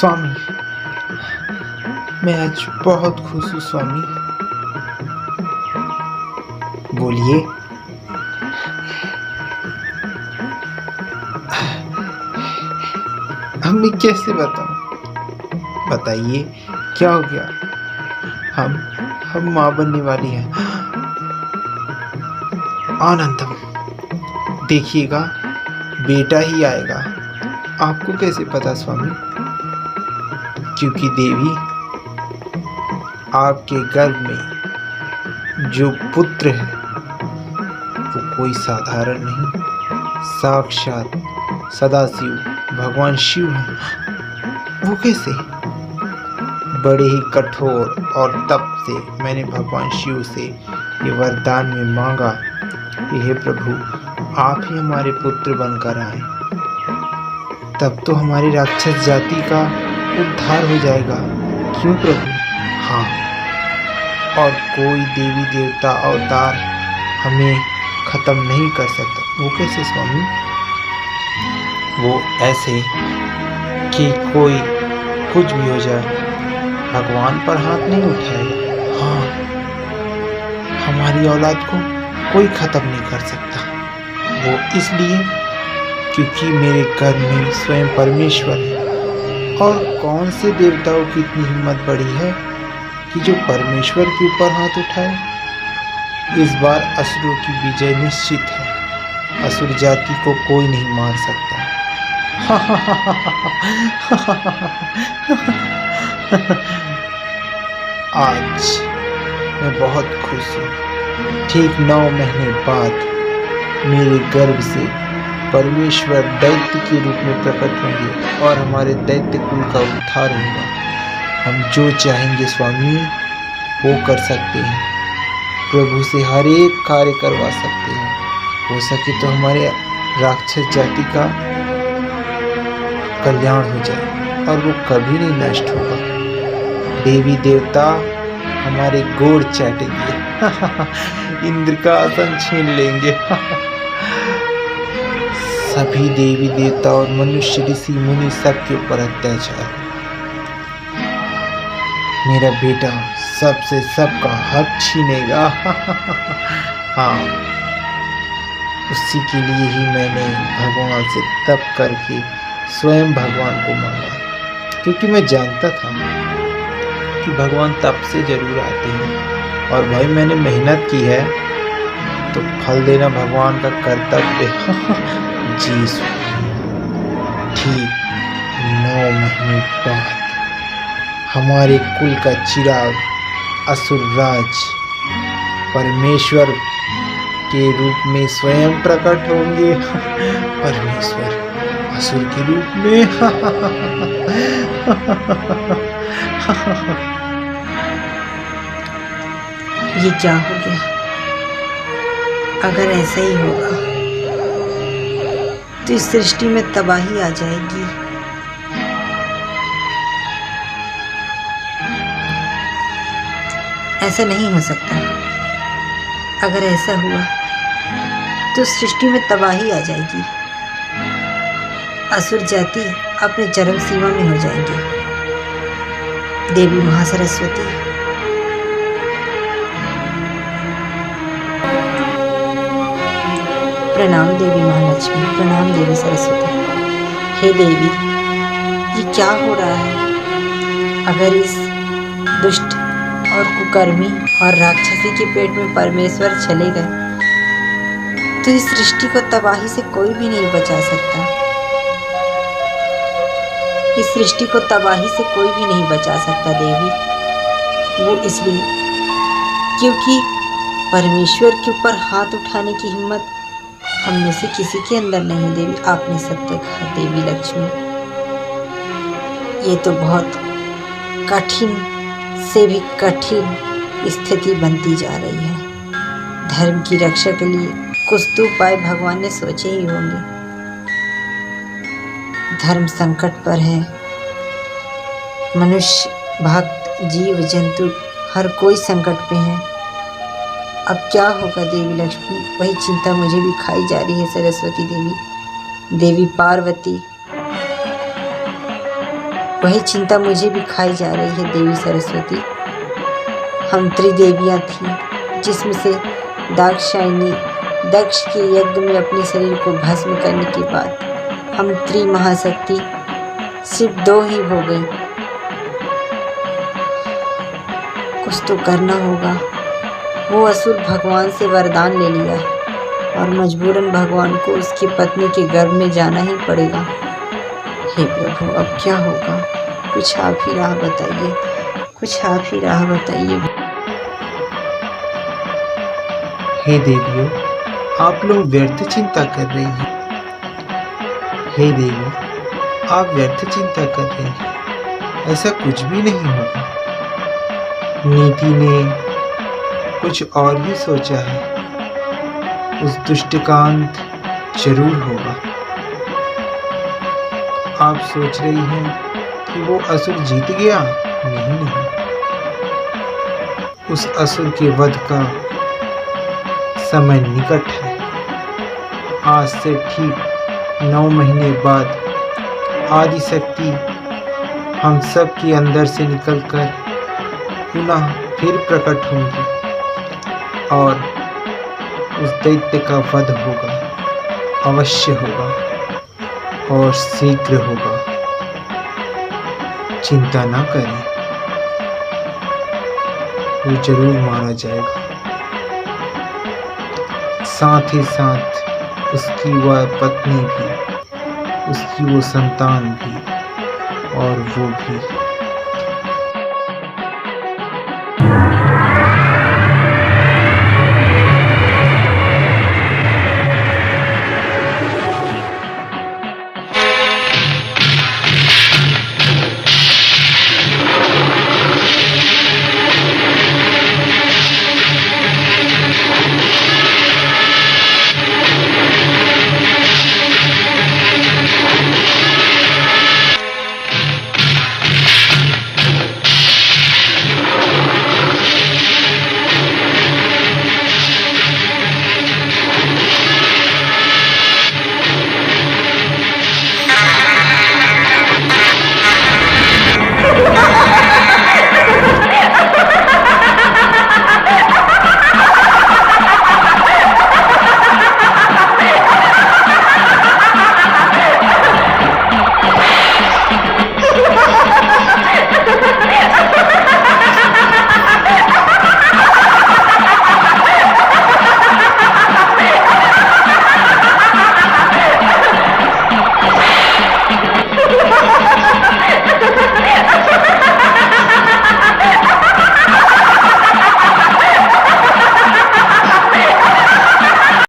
स्वामी, मैं आज बहुत खुश हूँ स्वामी। बोलिए। अब मैं कैसे बताऊँ? बताइए क्या हो गया? हम माँ बनने वाली हैं। आनंदम, देखिएगा बेटा ही आएगा। आपको कैसे पता स्वामी? क्योंकि देवी, आपके गर्भ में जो पुत्र है वो कोई साधारण नहीं, साक्षात सदाशिव भगवान शिव है। वो कैसे? बड़े ही कठोर और तप से मैंने भगवान शिव से ये वरदान में मांगा कि हे प्रभु, आप ही हमारे पुत्र बनकर आए, तब तो हमारी राक्षस जाति का उद्धार हो जाएगा। क्यों प्रभु? हाँ, और कोई देवी देवता अवतार हमें खत्म नहीं कर सकता। वो कैसे स्वामी? वो ऐसे कि कोई कुछ भी हो जाए, भगवान पर हाथ नहीं उठाएगा। हाँ, हमारी औलाद को कोई खत्म नहीं कर सकता। वो इसलिए क्योंकि मेरे घर में स्वयं परमेश्वर है। और कौन से देवताओं की इतनी हिम्मत बड़ी है कि जो परमेश्वर के ऊपर हाथ उठाए? इस बार असुरों की विजय निश्चित है। असुर जाति को कोई नहीं मार सकता। आज मैं बहुत खुश हूँ। ठीक 9 महीने बाद मेरे गर्भ से परमेश्वर दैत्य के रूप में प्रकट होंगे और हमारे दैत्य कुल का उद्धार होगा। हम जो चाहेंगे स्वामी वो कर सकते हैं। प्रभु से हर एक कार्य करवा सकते हैं। हो सके तो हमारे राक्षस जाति का कल्याण हो जाए और वो कभी नहीं नष्ट होगा। देवी देवता हमारे गोड़ चाटेंगे। इंद्र का आसन छीन लेंगे। सभी देवी देवता और मनुष्य ऋषि मुनि सबके ऊपर अत्याचार। मेरा बेटा सबसे सबका हक छीनेगा। हाँ, उसी के लिए ही मैंने भगवान से तप करके स्वयं भगवान को मांगा, क्योंकि मैं जानता था कि भगवान तप से जरूर आते हैं। और भाई मैंने मेहनत की है तो फल देना भगवान का कर्तव्य है। जी स्वामी। ठीक 9 महीने बाद हमारे कुल का चिराग असुरराज परमेश्वर के रूप में स्वयं प्रकट होंगे। परमेश्वर असुर के रूप में। ये क्या हो गया? अगर ऐसा ही होगा तो इस सृष्टि में तबाही आ जाएगी। ऐसा नहीं हो सकता। अगर ऐसा हुआ तो सृष्टि में तबाही आ जाएगी। असुर जाति अपने चरम सीमा में हो जाएंगे। देवी महासरस्वती, प्रणाम देवी महालक्ष्मी, प्रणाम देवी सरस्वती। हे देवी, ये क्या हो रहा है? अगर इस दुष्ट और कुकर्मी और राक्षसी के पेट में परमेश्वर चले गए तो इस सृष्टि को तबाही से कोई भी नहीं बचा सकता। इस सृष्टि को तबाही से कोई भी नहीं बचा सकता देवी। वो इसलिए क्योंकि परमेश्वर के ऊपर हाथ उठाने की हिम्मत हम में से किसी के अंदर नहीं। देवी, आपने सत्य कहा देवी लक्ष्मी। ये तो बहुत कठिन से भी कठिन स्थिति बनती जा रही है। धर्म की रक्षा के लिए कुछ तो उपाय भगवान ने सोचे ही होंगे। धर्म संकट पर है। मनुष्य, भक्त, जीव जंतु हर कोई संकट पे है। अब क्या होगा देवी लक्ष्मी? वही चिंता मुझे भी खाई जा रही है सरस्वती देवी। देवी पार्वती, वही चिंता मुझे भी खाई जा रही है देवी सरस्वती। हम त्रिदेवियां थीं, जिसमें से दाक्षायणी दक्ष के यज्ञ में अपने शरीर को भस्म करने के बाद हम त्रिमहाशक्ति सिर्फ 2 ही हो गई। कुछ तो करना होगा। वो असुर भगवान से वरदान ले लिया है और मजबूरन भगवान को उसकी पत्नी के गर्भ में जाना ही पड़ेगा। हे प्रभु, अब क्या होगा? कुछ आप ही राह बताइए, कुछ आप ही राह बताइए। हे देवियों, आप लोग व्यर्थ चिंता कर रही हैं। हे देवी, आप व्यर्थ चिंता कर रही हैं। ऐसा कुछ भी नहीं होगा। नीति ने कुछ और ही सोचा है। उस दुष्ट का अंत जरूर होगा। आप सोच रही हैं कि वो असुर जीत गया? नहीं नहीं, उस असुर के वध का समय निकट है। आज से ठीक 9 महीने बाद आदि शक्ति हम सब के अंदर से निकलकर पुनः फिर प्रकट होंगी और उस दैत्य का वध होगा, अवश्य होगा और शीघ्र होगा। चिंता ना करें, वो जरूर मारा जाएगा। साथ ही साथ उसकी वह पत्नी भी, उसकी वो संतान भी और वो भी।